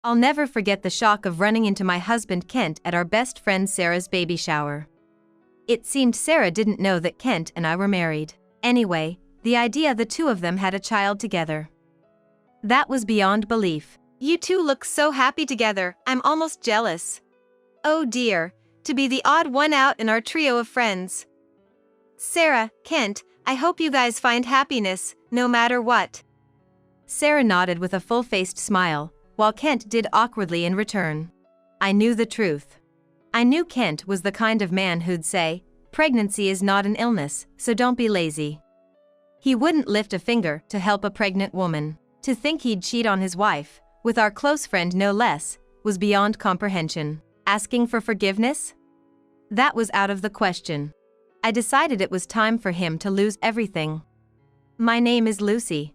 I'll never forget the shock of running into my husband Kent at our best friend Sarah's baby shower. It seemed Sarah didn't know that Kent and I were married. Anyway, the idea the two of them had a child together. That was beyond belief. "You two look so happy together, I'm almost jealous." "Oh dear, to be the odd one out in our trio of friends." "Sarah, Kent, I hope you guys find happiness, no matter what." Sarah nodded with a full-faced smile, while Kent did awkwardly in return. I knew the truth. I knew Kent was the kind of man who'd say, "Pregnancy is not an illness, so don't be lazy." He wouldn't lift a finger to help a pregnant woman. To think he'd cheat on his wife, with our close friend no less, was beyond comprehension. Asking for forgiveness? That was out of the question. I decided it was time for him to lose everything. My name is Lucy.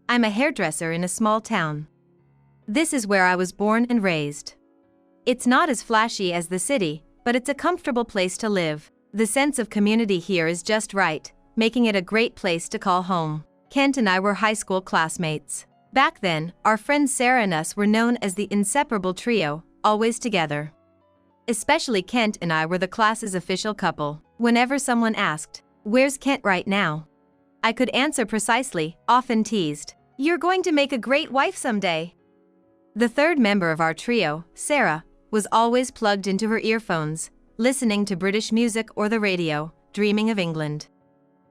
I'm a hairdresser in a small town. This is where I was born and raised. It's not as flashy as the city, but it's a comfortable place to live. The sense of community here is just right, making it a great place to call home. Kent and I were high school classmates. Back then, our friends Sarah and us were known as the inseparable trio, always together. Especially Kent and I were the class's official couple. Whenever someone asked, "Where's Kent right now?" I could answer precisely, often teased, "You're going to make a great wife someday." The third member of our trio, Sarah, was always plugged into her earphones, listening to British music or the radio, dreaming of England.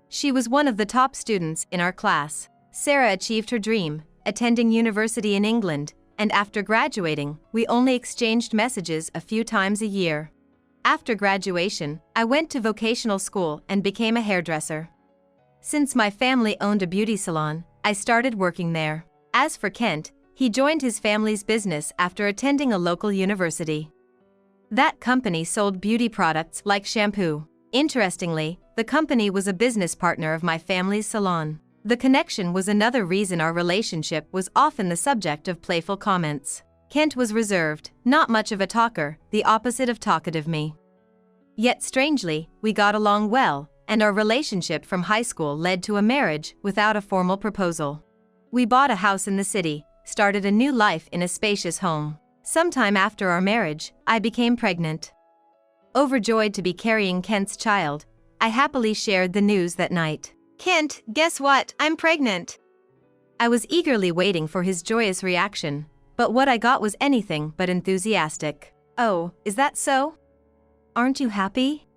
She was one of the top students in our class. Sarah achieved her dream, attending university in England, and after graduating, we only exchanged messages a few times a year. After graduation, I went to vocational school and became a hairdresser. Since my family owned a beauty salon, I started working there. As for Kent, he joined his family's business after attending a local university. That company sold beauty products like shampoo. Interestingly, the company was a business partner of my family's salon. The connection was another reason our relationship was often the subject of playful comments. Kent was reserved, not much of a talker, the opposite of talkative me. Yet strangely, we got along well, and our relationship from high school led to a marriage without a formal proposal. We bought a house in the city, started a new life in a spacious home. Sometime after our marriage, I became pregnant. Overjoyed to be carrying Kent's child, I happily shared the news that night. "Kent, guess what? I'm pregnant." I was eagerly waiting for his joyous reaction, but what I got was anything but enthusiastic. "Oh, is that so? Aren't you happy?"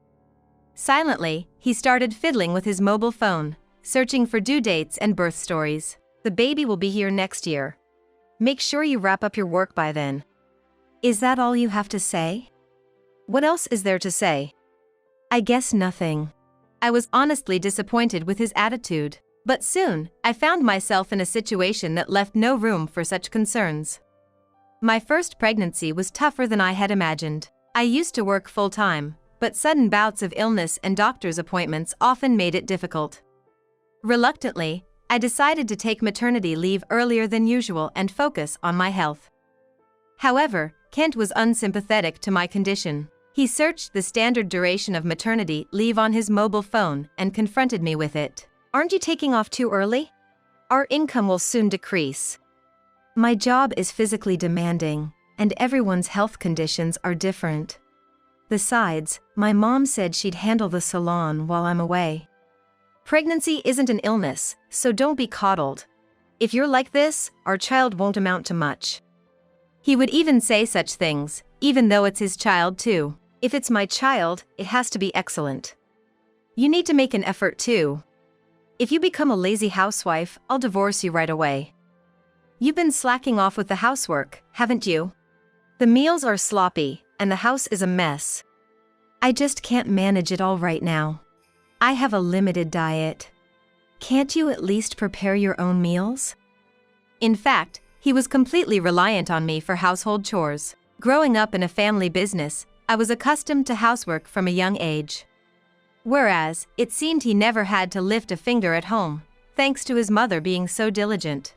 Silently, he started fiddling with his mobile phone, searching for due dates and birth stories. "The baby will be here next year. Make sure you wrap up your work by then." "Is that all you have to say?" "What else is there to say?" "I guess nothing." I was honestly disappointed with his attitude, but soon, I found myself in a situation that left no room for such concerns. My first pregnancy was tougher than I had imagined. I used to work full-time, but sudden bouts of illness and doctor's appointments often made it difficult. Reluctantly, I decided to take maternity leave earlier than usual and focus on my health. However, Kent was unsympathetic to my condition. He searched the standard duration of maternity leave on his mobile phone and confronted me with it. "Aren't you taking off too early? Our income will soon decrease." "My job is physically demanding, and everyone's health conditions are different. Besides, my mom said she'd handle the salon while I'm away." "Pregnancy isn't an illness, so don't be coddled. If you're like this, our child won't amount to much." He would even say such things, even though it's his child too. "If it's my child, it has to be excellent. You need to make an effort too. If you become a lazy housewife, I'll divorce you right away. You've been slacking off with the housework, haven't you? The meals are sloppy, and the house is a mess. I just can't manage it all right now. I have a limited diet. Can't you at least prepare your own meals?" In fact, he was completely reliant on me for household chores. Growing up in a family business, I was accustomed to housework from a young age. Whereas, it seemed he never had to lift a finger at home, thanks to his mother being so diligent.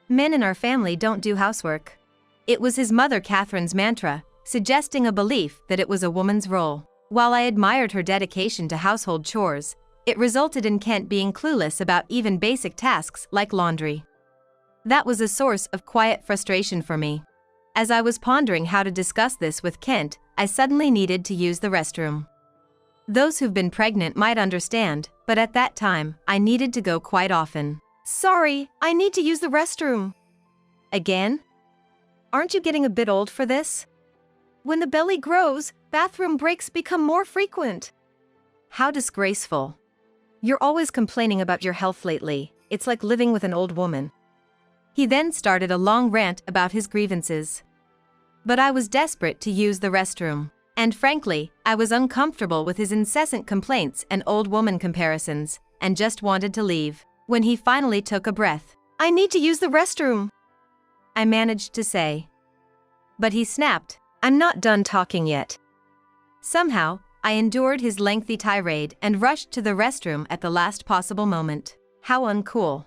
"Men in our family don't do housework." It was his mother Catherine's mantra, suggesting a belief that it was a woman's role. While I admired her dedication to household chores, it resulted in Kent being clueless about even basic tasks like laundry. That was a source of quiet frustration for me. As I was pondering how to discuss this with Kent, I suddenly needed to use the restroom. Those who've been pregnant might understand, but at that time, I needed to go quite often. Sorry, I need to use the restroom. Again? Aren't you getting a bit old for this? When the belly grows, bathroom breaks become more frequent. How disgraceful. You're always complaining about your health lately. It's like living with an old woman. He then started a long rant about his grievances. But I was desperate to use the restroom. And frankly, I was uncomfortable with his incessant complaints and old woman comparisons, and just wanted to leave. When he finally took a breath, "I need to use the restroom," I managed to say. But he snapped, "I'm not done talking yet." Somehow, I endured his lengthy tirade and rushed to the restroom at the last possible moment. How uncool.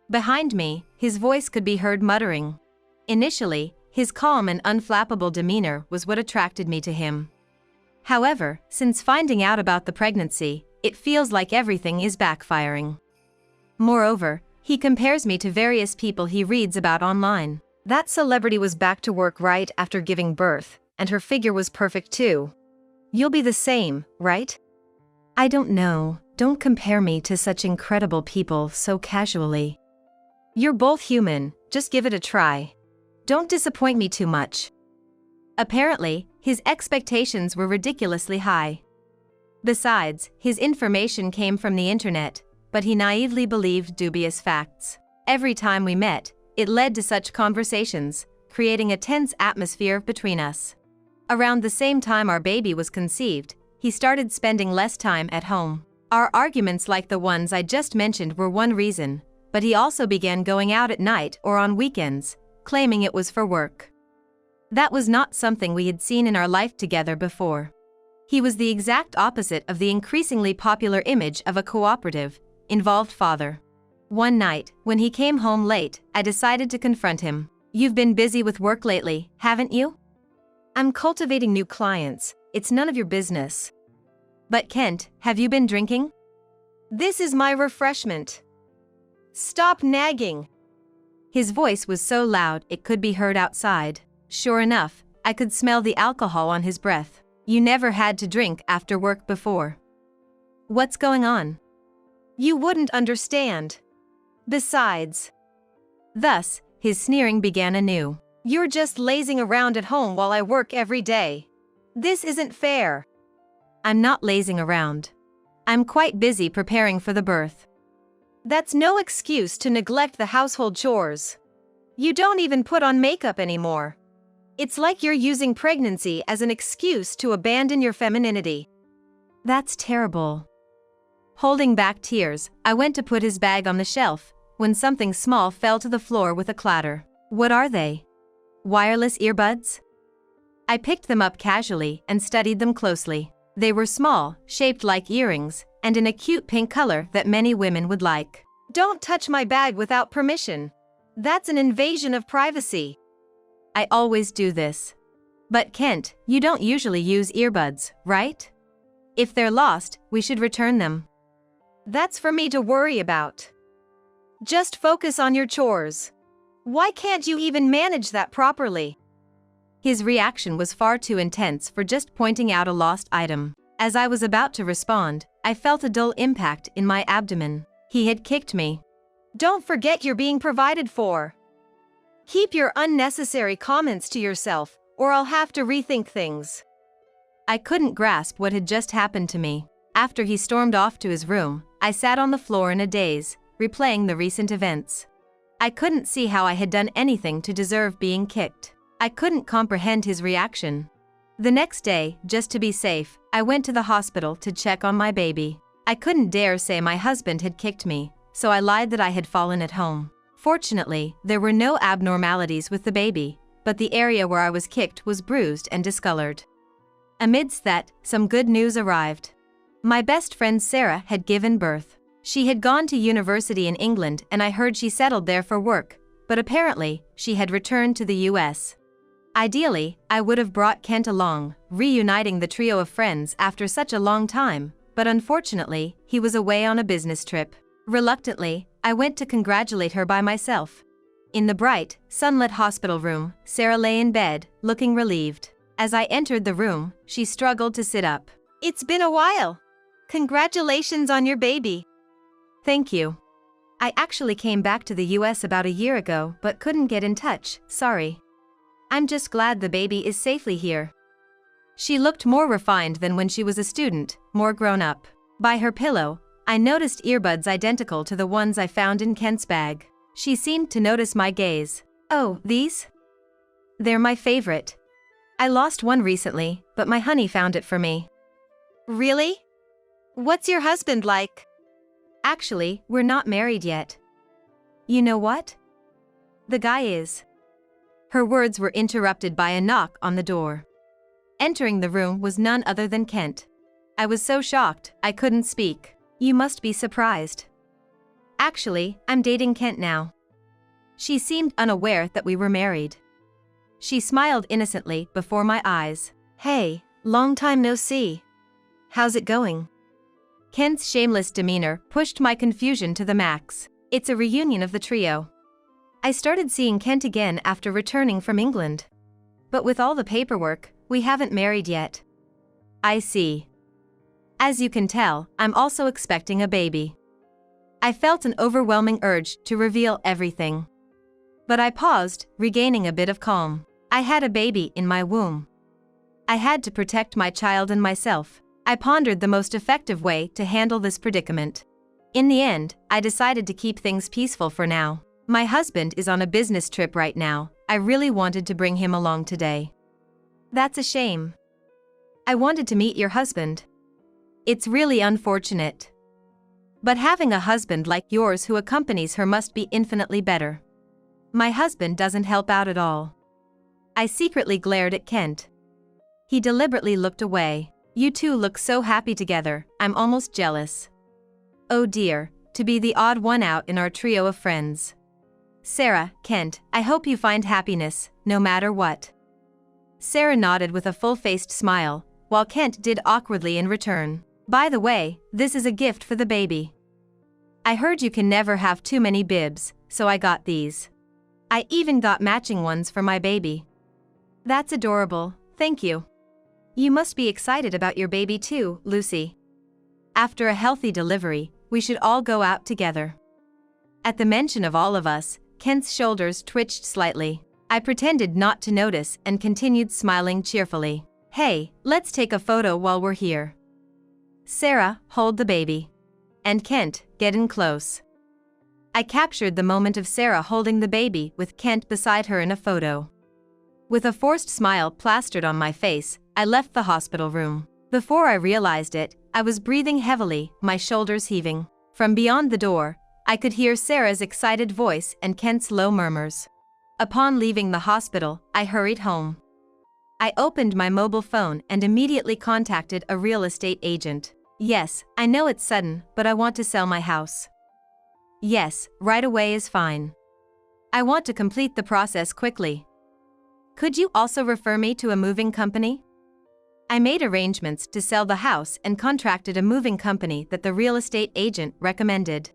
Behind me, his voice could be heard muttering. Initially, his calm and unflappable demeanor was what attracted me to him. However, since finding out about the pregnancy, it feels like everything is backfiring. Moreover, he compares me to various people he reads about online. That celebrity was back to work right after giving birth, and her figure was perfect too. You'll be the same, right? I don't know, don't compare me to such incredible people so casually. You're both human, just give it a try. Don't disappoint me too much. Apparently, his expectations were ridiculously high. Besides, his information came from the internet, but he naively believed dubious facts. Every time we met, it led to such conversations, creating a tense atmosphere between us. Around the same time our baby was conceived, he started spending less time at home. Our arguments like the ones I just mentioned were one reason, but he also began going out at night or on weekends, claiming it was for work. That was not something we had seen in our life together before. He was the exact opposite of the increasingly popular image of a cooperative, involved father. One night, when he came home late, I decided to confront him. "You've been busy with work lately, haven't you?" "I'm cultivating new clients, it's none of your business." "But Kent, have you been drinking?" "This is my refreshment. Stop nagging." His voice was so loud it could be heard outside. Sure enough, I could smell the alcohol on his breath. "You never had to drink after work before." "What's going on?" "You wouldn't understand. Besides." Thus, his sneering began anew. "You're just lazing around at home while I work every day. This isn't fair." "I'm not lazing around. I'm quite busy preparing for the birth." "That's no excuse to neglect the household chores. You don't even put on makeup anymore. It's like you're using pregnancy as an excuse to abandon your femininity." "That's terrible." Holding back tears, I went to put his bag on the shelf, when something small fell to the floor with a clatter. "What are they? Wireless earbuds?" I picked them up casually and studied them closely. They were small, shaped like earrings, and in a cute pink color that many women would like. "Don't touch my bag without permission. That's an invasion of privacy." I always do this. "But Kent, you don't usually use earbuds, right? If they're lost, we should return them." "That's for me to worry about. Just focus on your chores. Why can't you even manage that properly?" His reaction was far too intense for just pointing out a lost item. As I was about to respond, I felt a dull impact in my abdomen. He had kicked me. "Don't forget you're being provided for. Keep your unnecessary comments to yourself, or I'll have to rethink things." I couldn't grasp what had just happened to me. After he stormed off to his room, I sat on the floor in a daze, replaying the recent events. I couldn't see how I had done anything to deserve being kicked. I couldn't comprehend his reaction. The next day, just to be safe, I went to the hospital to check on my baby. I couldn't dare say my husband had kicked me, so I lied that I had fallen at home. Fortunately, there were no abnormalities with the baby, but the area where I was kicked was bruised and discolored. Amidst that, some good news arrived. My best friend Sarah had given birth. She had gone to university in England and I heard she settled there for work, but apparently, she had returned to the US. Ideally, I would have brought Kent along, reuniting the trio of friends after such a long time, but unfortunately, he was away on a business trip. Reluctantly, I went to congratulate her by myself. In the bright, sunlit hospital room, Sarah lay in bed, looking relieved. As I entered the room, she struggled to sit up. "It's been a while. Congratulations on your baby." "Thank you. I actually came back to the US about a year ago but couldn't get in touch, sorry. I'm just glad the baby is safely here." She looked more refined than when she was a student, more grown up. By her pillow, I noticed earbuds identical to the ones I found in Kent's bag. She seemed to notice my gaze. "Oh, these? They're my favorite. I lost one recently, but my honey found it for me." "Really? What's your husband like?" "Actually, we're not married yet." "You know what? The guy is." Her words were interrupted by a knock on the door. Entering the room was none other than Kent. I was so shocked, I couldn't speak. "You must be surprised. Actually, I'm dating Kent now." She seemed unaware that we were married. She smiled innocently before my eyes. "Hey, long time no see. How's it going?" Kent's shameless demeanor pushed my confusion to the max. It's a reunion of the trio. I started seeing Kent again after returning from England. But with all the paperwork, we haven't married yet. "I see. As you can tell, I'm also expecting a baby." I felt an overwhelming urge to reveal everything. But I paused, regaining a bit of calm. I had a baby in my womb. I had to protect my child and myself. I pondered the most effective way to handle this predicament. In the end, I decided to keep things peaceful for now. "My husband is on a business trip right now. I really wanted to bring him along today." "That's a shame. I wanted to meet your husband." "It's really unfortunate. But having a husband like yours who accompanies her must be infinitely better." "My husband doesn't help out at all." I secretly glared at Kent. He deliberately looked away. "You two look so happy together, I'm almost jealous." "Oh dear, to be the odd one out in our trio of friends." "Sarah, Kent, I hope you find happiness, no matter what." Sarah nodded with a full-faced smile, while Kent did awkwardly in return. "By the way, this is a gift for the baby. I heard you can never have too many bibs, so I got these. I even got matching ones for my baby." "That's adorable, thank you. You must be excited about your baby too, Lucy. After a healthy delivery, we should all go out together." At the mention of all of us, Kent's shoulders twitched slightly. I pretended not to notice and continued smiling cheerfully. "Hey, let's take a photo while we're here. Sarah, hold the baby. And Kent, get in close." I captured the moment of Sarah holding the baby with Kent beside her in a photo. With a forced smile plastered on my face, I left the hospital room. Before I realized it, I was breathing heavily, my shoulders heaving. From beyond the door, I could hear Sarah's excited voice and Kent's low murmurs. Upon leaving the hospital, I hurried home. I opened my mobile phone and immediately contacted a real estate agent. "Yes, I know it's sudden, but I want to sell my house." "Yes, right away is fine. I want to complete the process quickly. Could you also refer me to a moving company?" I made arrangements to sell the house and contracted a moving company that the real estate agent recommended.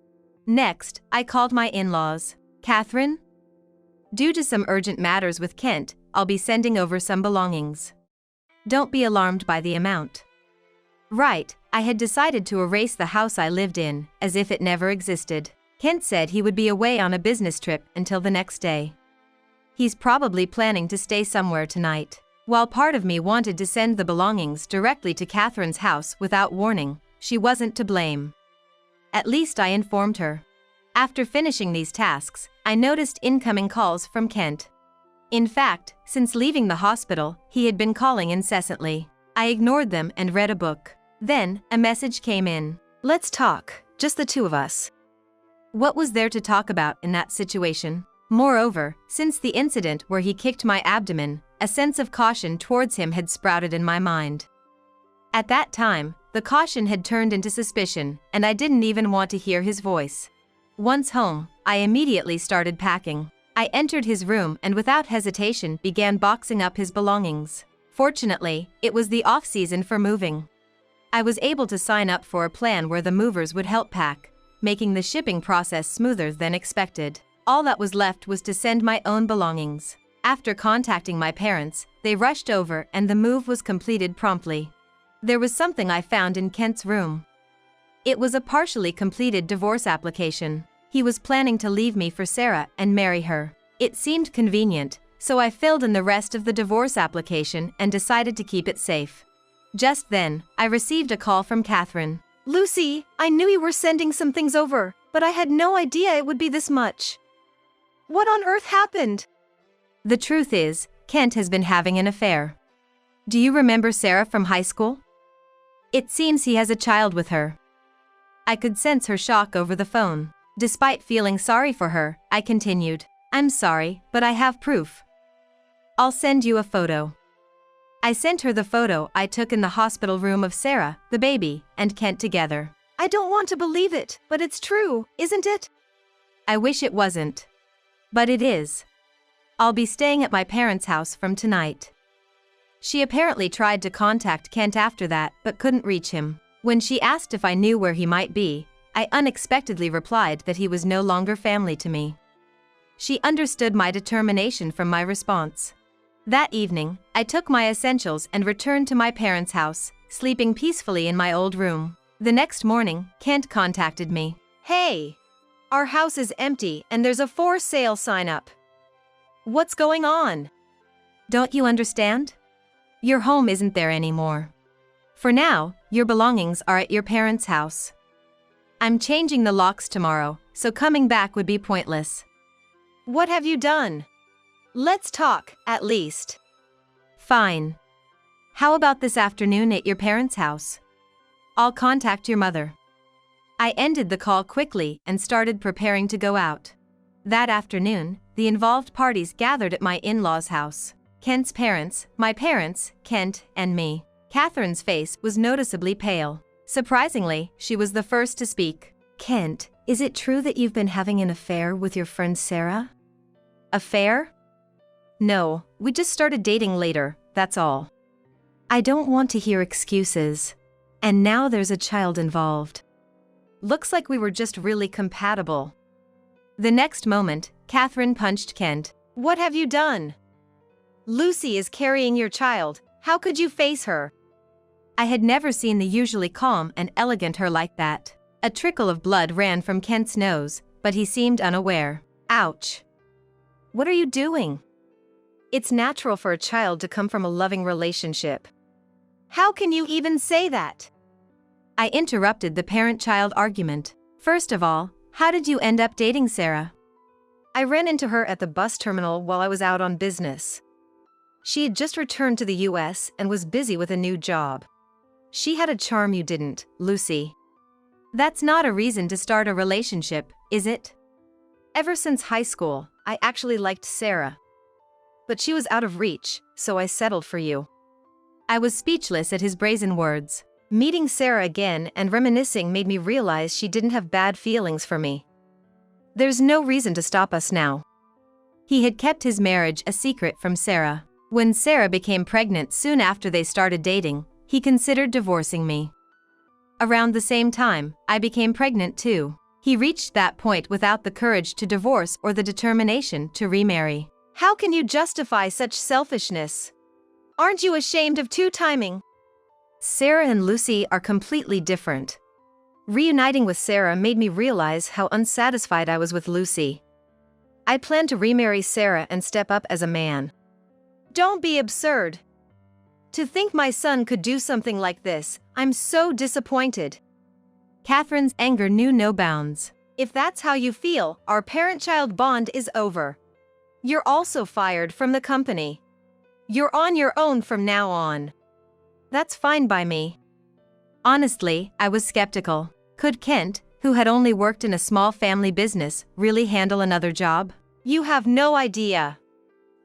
Next, I called my in-laws. "Catherine? Due to some urgent matters with Kent, I'll be sending over some belongings. Don't be alarmed by the amount." Right, I had decided to erase the house I lived in, as if it never existed. Kent said he would be away on a business trip until the next day. He's probably planning to stay somewhere tonight. While part of me wanted to send the belongings directly to Catherine's house without warning, she wasn't to blame. At least I informed her. After finishing these tasks, I noticed incoming calls from Kent. In fact, since leaving the hospital, he had been calling incessantly. I ignored them and read a book. Then, a message came in. "Let's talk, just the two of us." What was there to talk about in that situation? Moreover, since the incident where he kicked my abdomen, a sense of caution towards him had sprouted in my mind. At that time, the caution had turned into suspicion, and I didn't even want to hear his voice. Once home, I immediately started packing. I entered his room and without hesitation began boxing up his belongings. Fortunately, it was the off-season for moving. I was able to sign up for a plan where the movers would help pack, making the shipping process smoother than expected. All that was left was to send my own belongings. After contacting my parents, they rushed over and the move was completed promptly. There was something I found in Kent's room. It was a partially completed divorce application. He was planning to leave me for Sarah and marry her. It seemed convenient, so I filled in the rest of the divorce application and decided to keep it safe. Just then, I received a call from Catherine. Lucy, I knew you were sending some things over, but I had no idea it would be this much. What on earth happened? The truth is, Kent has been having an affair. Do you remember Sarah from high school? It seems he has a child with her. I could sense her shock over the phone. Despite feeling sorry for her, I continued, I'm sorry, but I have proof. I'll send you a photo. I sent her the photo I took in the hospital room of Sarah, the baby, and Kent together. I don't want to believe it, but it's true, isn't it? I wish it wasn't. But it is. I'll be staying at my parents' house from tonight. She apparently tried to contact Kent after that but couldn't reach him. When she asked if I knew where he might be, I unexpectedly replied that he was no longer family to me. She understood my determination from my response. That evening, I took my essentials and returned to my parents' house, sleeping peacefully in my old room. The next morning, Kent contacted me. Hey! Our house is empty and there's a for sale sign up. What's going on? Don't you understand? Your home isn't there anymore. For now, your belongings are at your parents' house. I'm changing the locks tomorrow, so coming back would be pointless. What have you done? Let's talk, at least. Fine. How about this afternoon at your parents' house? I'll contact your mother. I ended the call quickly and started preparing to go out. That afternoon, the involved parties gathered at my in-laws' house. Kent's parents, my parents, Kent, and me. Catherine's face was noticeably pale. Surprisingly, she was the first to speak. Kent, is it true that you've been having an affair with your friend Sarah? Affair? No, we just started dating later, that's all. I don't want to hear excuses. And now there's a child involved. Looks like we were just really compatible. The next moment, Catherine punched Kent. What have you done? Lucy is carrying your child. How could you face her? I had never seen the usually calm and elegant her like that. A trickle of blood ran from Kent's nose, but he seemed unaware. Ouch. What are you doing? It's natural for a child to come from a loving relationship. How can you even say that? I interrupted the parent-child argument. First of all, how did you end up dating Sarah? I ran into her at the bus terminal while I was out on business. She had just returned to the US and was busy with a new job. She had a charm you didn't, Lucy. That's not a reason to start a relationship, is it? Ever since high school, I actually liked Sarah. But she was out of reach, so I settled for you. I was speechless at his brazen words. Meeting Sarah again and reminiscing made me realize she didn't have bad feelings for me. There's no reason to stop us now. He had kept his marriage a secret from Sarah. When Sarah became pregnant soon after they started dating, he considered divorcing me. Around the same time, I became pregnant too. He reached that point without the courage to divorce or the determination to remarry. How can you justify such selfishness? Aren't you ashamed of two-timing? Sarah and Lucy are completely different. Reuniting with Sarah made me realize how unsatisfied I was with Lucy. I plan to remarry Sarah and step up as a man. Don't be absurd. To think my son could do something like this, I'm so disappointed. Catherine's anger knew no bounds. If that's how you feel, our parent-child bond is over. You're also fired from the company. You're on your own from now on. That's fine by me. Honestly, I was skeptical. Could Kent, who had only worked in a small family business, really handle another job? You have no idea.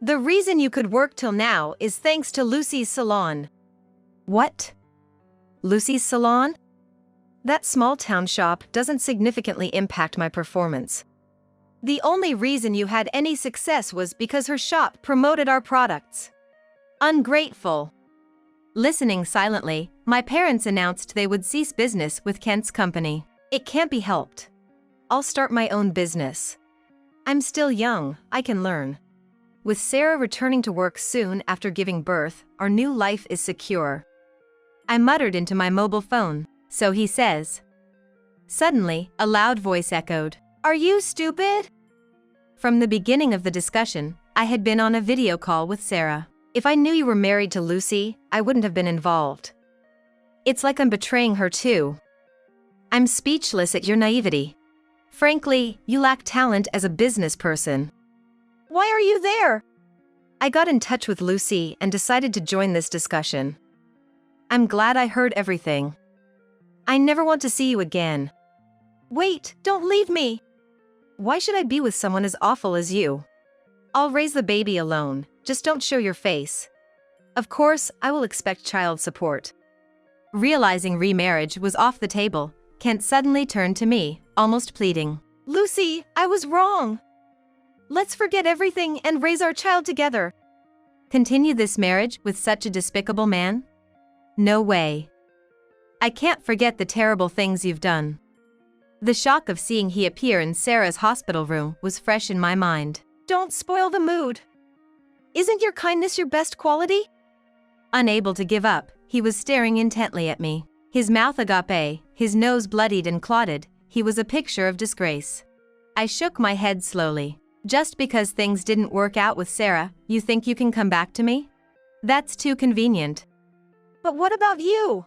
The reason you could work till now is thanks to Lucy's salon. What? Lucy's salon? That small town shop doesn't significantly impact my performance. The only reason you had any success was because her shop promoted our products. Ungrateful. Listening silently, my parents announced they would cease business with Kent's company. It can't be helped. I'll start my own business. I'm still young, I can learn. With Sarah returning to work soon after giving birth, our new life is secure. I muttered into my mobile phone, so he says. Suddenly, a loud voice echoed, "Are you stupid?" From the beginning of the discussion, I had been on a video call with Sarah. If I knew you were married to Lucy, I wouldn't have been involved. It's like I'm betraying her too. I'm speechless at your naivety. Frankly, you lack talent as a business person. Why are you there? I got in touch with Lucy and decided to join this discussion. I'm glad I heard everything. I never want to see you again. Wait, don't leave me. Why should I be with someone as awful as you? I'll raise the baby alone, just don't show your face. Of course, I will expect child support. Realizing remarriage was off the table, Kent suddenly turned to me, almost pleading. Lucy, I was wrong. Let's forget everything and raise our child together. Continue this marriage with such a despicable man? No way. I can't forget the terrible things you've done. The shock of seeing he appear in Sarah's hospital room was fresh in my mind. Don't spoil the mood. Isn't your kindness your best quality? Unable to give up, he was staring intently at me. His mouth agape, his nose bloodied and clotted, he was a picture of disgrace. I shook my head slowly. Just because things didn't work out with Sarah, you think you can come back to me? That's too convenient. But what about you?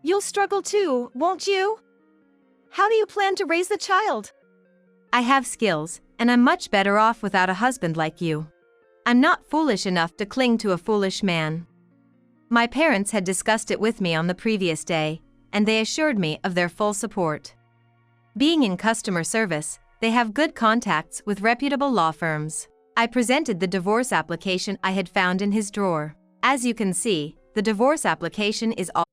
You'll struggle too, won't you? How do you plan to raise the child? I have skills, and I'm much better off without a husband like you. I'm not foolish enough to cling to a foolish man. My parents had discussed it with me on the previous day, and they assured me of their full support. Being in customer service, they have good contacts with reputable law firms. I presented the divorce application I had found in his drawer. As you can see, the divorce application is all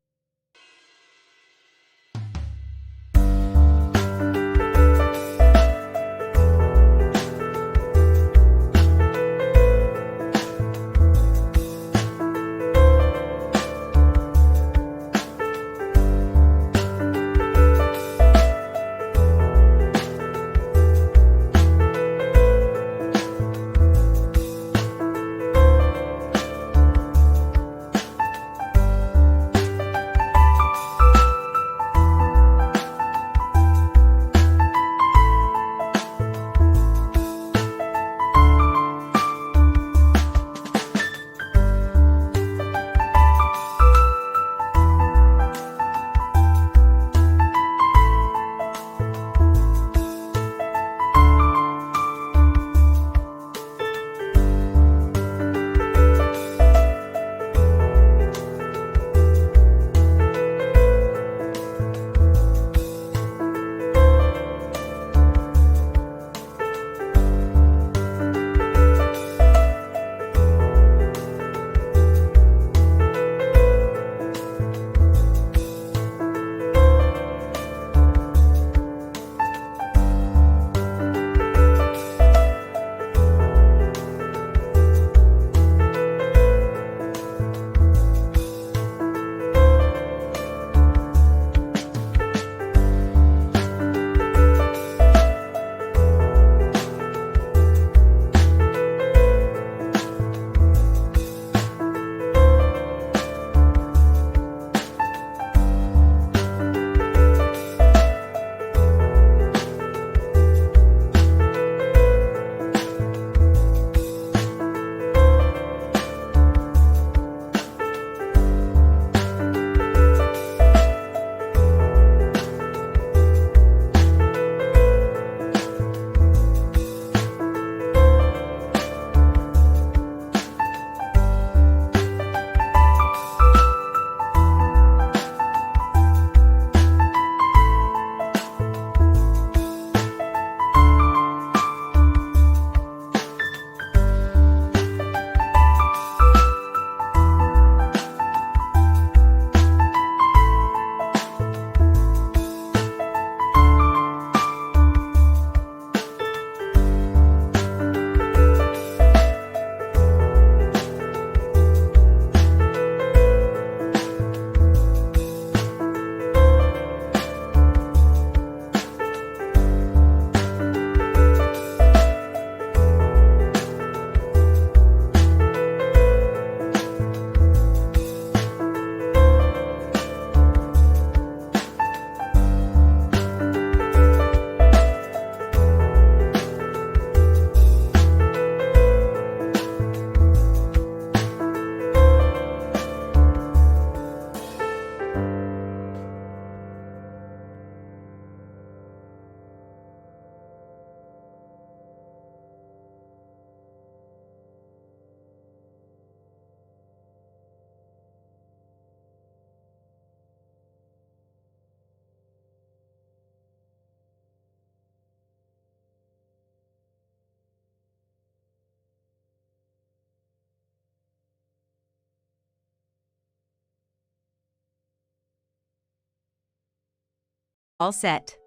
all set.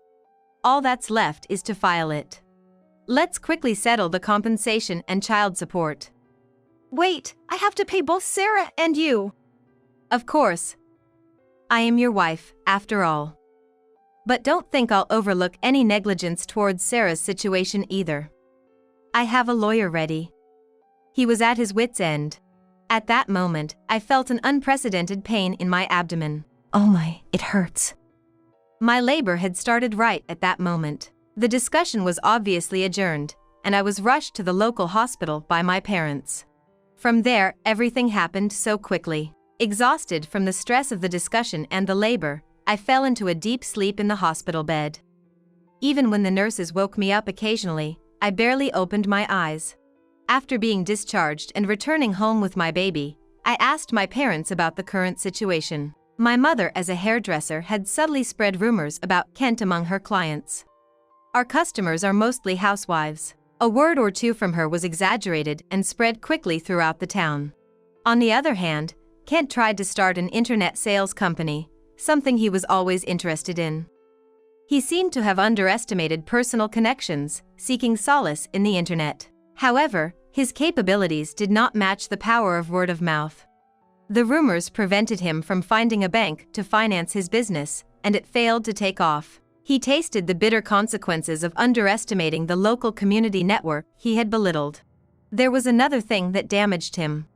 All that's left is to file it. Let's quickly settle the compensation and child support. Wait, I have to pay both Sarah and you. Of course. I am your wife, after all. But don't think I'll overlook any negligence towards Sarah's situation either. I have a lawyer ready. He was at his wit's end. At that moment, I felt an unprecedented pain in my abdomen. Oh my, it hurts. My labor had started right at that moment. The discussion was obviously adjourned, and I was rushed to the local hospital by my parents. From there, everything happened so quickly. Exhausted from the stress of the discussion and the labor, I fell into a deep sleep in the hospital bed. Even when the nurses woke me up occasionally, I barely opened my eyes. After being discharged and returning home with my baby, I asked my parents about the current situation. My mother, as a hairdresser, had subtly spread rumors about Kent among her clients. Our customers are mostly housewives. A word or two from her was exaggerated and spread quickly throughout the town. On the other hand, Kent tried to start an internet sales company, something he was always interested in. He seemed to have underestimated personal connections, seeking solace in the internet. However, his capabilities did not match the power of word of mouth. The rumors prevented him from finding a bank to finance his business, and it failed to take off. He tasted the bitter consequences of underestimating the local community network he had belittled. There was another thing that damaged him.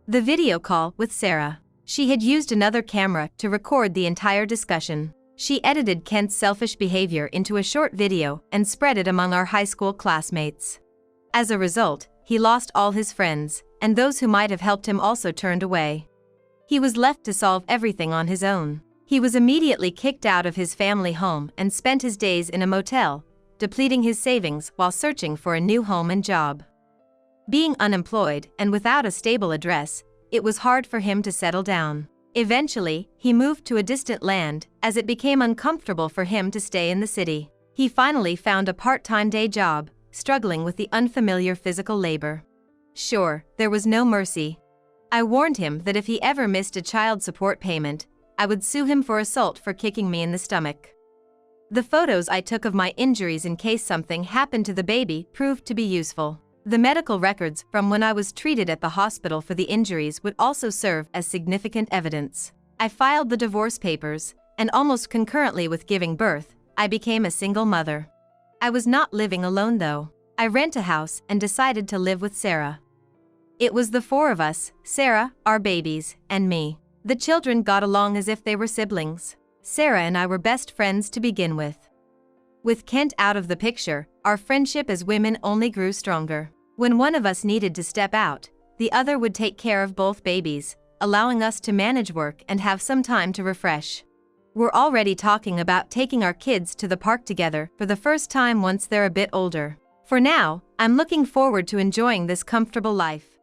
The video call with Sarah. She had used another camera to record the entire discussion. She edited Kent's selfish behavior into a short video and spread it among our high school classmates. As a result, he lost all his friends, and those who might have helped him also turned away. He was left to solve everything on his own. He was immediately kicked out of his family home and spent his days in a motel, depleting his savings while searching for a new home and job. Being unemployed and without a stable address, it was hard for him to settle down. Eventually, he moved to a distant land as it became uncomfortable for him to stay in the city. He finally found a part-time day job, struggling with the unfamiliar physical labor. Sure, there was no mercy. I warned him that if he ever missed a child support payment, I would sue him for assault for kicking me in the stomach. The photos I took of my injuries in case something happened to the baby proved to be useful. The medical records from when I was treated at the hospital for the injuries would also serve as significant evidence. I filed the divorce papers, and almost concurrently with giving birth, I became a single mother. I was not living alone though. I rent a house and decided to live with Sarah. It was the four of us, Sarah, our babies, and me. The children got along as if they were siblings. Sarah and I were best friends to begin with. With Kent out of the picture, our friendship as women only grew stronger. When one of us needed to step out, the other would take care of both babies, allowing us to manage work and have some time to refresh. We're already talking about taking our kids to the park together for the first time once they're a bit older. For now, I'm looking forward to enjoying this comfortable life.